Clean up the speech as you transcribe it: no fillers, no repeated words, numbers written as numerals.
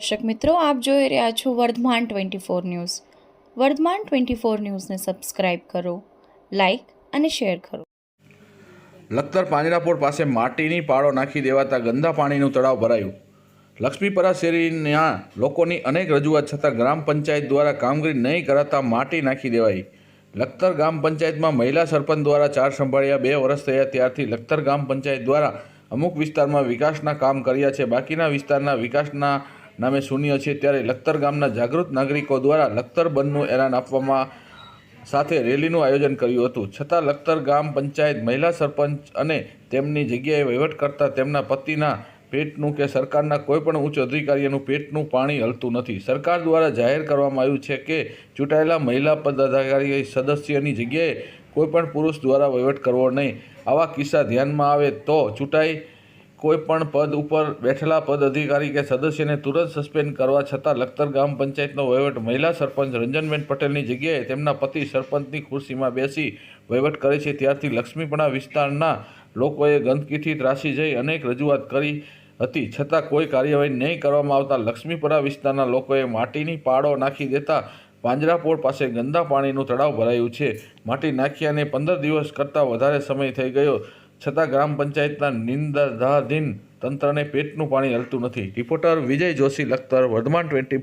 દર્શક મિત્રો, આપ જોઈ રહ્યા છો વર્ધમાન 24 ન્યૂઝ. વર્ધમાન 24 ન્યૂઝને સબસ્ક્રાઇબ કરો, લાઇક અને શેર કરો. લખતર પાંજરાપોળ પાસે માટીની પાળો નાખી દેવાતા ગંદા પાણીનું તળાવ ભરાયું. લક્ષ્મીપરા શેરીના લોકોની અનેક રજૂઆત છતાં ગ્રામ પંચાયત દ્વારા કામગીરી નહીં કરાતા માટી નાખી દેવાઈ. લખતર ગ્રામ પંચાયતમાં મહિલા સરપંચ દ્વારા ચાર સંભાળ્યા 2 વર્ષ થયા ત્યારથી લખતર ગ્રામ પંચાયત દ્વારા અમુક વિસ્તારમાં વિકાસના કામ કર્યા છે, બાકીના વિસ્તારના વિકાસના નામે શૂન્ય છે. ત્યારે લખતર ગામના જાગૃત નાગરિકો દ્વારા લખતર બંધનું એલાન આપવામાં સાથે રેલીનું આયોજન કર્યું હતું. છતાં લખતર ગ્રામ પંચાયત મહિલા સરપંચ અને તેમની જગ્યાએ વહીવટ કરતા તેમના પતિના પેટનું કે સરકારના કોઈપણ ઉચ્ચ અધિકારીઓનું પેટનું પાણી હલતું નથી. સરકાર દ્વારા જાહેર કરવામાં આવ્યું છે કે ચૂંટાયેલા મહિલા પદાધિકારી સદસ્યની જગ્યાએ કોઈપણ પુરુષ દ્વારા વહીવટ કરવો નહીં. આવા કિસ્સા ધ્યાનમાં આવે તો ચૂંટાઈ કોઈપણ પદ ઉપર બેઠેલા પદ અધિકારી કે સદસ્યને તુરંત સસ્પેન્ડ કરવા. છતાં લખતર ગ્રામ પંચાયતનો વહીવટ મહિલા સરપંચ રંજનબેન પટેલની જગ્યાએ તેમના પતિ સરપંચની ખુરશીમાં બેસી વહીવટ કરે છે. ત્યારથી લક્ષ્મીપરા વિસ્તારના લોકોએ ગંદકીથી ત્રાસી જઈ અનેક રજૂઆત કરી હતી, છતાં કોઈ કાર્યવાહી નહીં કરવામાં આવતા લક્ષ્મીપરા વિસ્તારના લોકોએ માટીની પાળો નાખી દેતા પાંજરાપોળ પાસે ગંદા પાણીનું તળાવ ભરાયું છે. માટી નાખ્યાને 15 દિવસ કરતાં વધારે સમય થઈ ગયો, છતાં ગ્રામ પંચાયતના નિંદાધીન તંત્રને પેટનું પાણી હલતું નથી. રિપોર્ટર વિજય જોશી, લખતર, વર્ધમાન 24.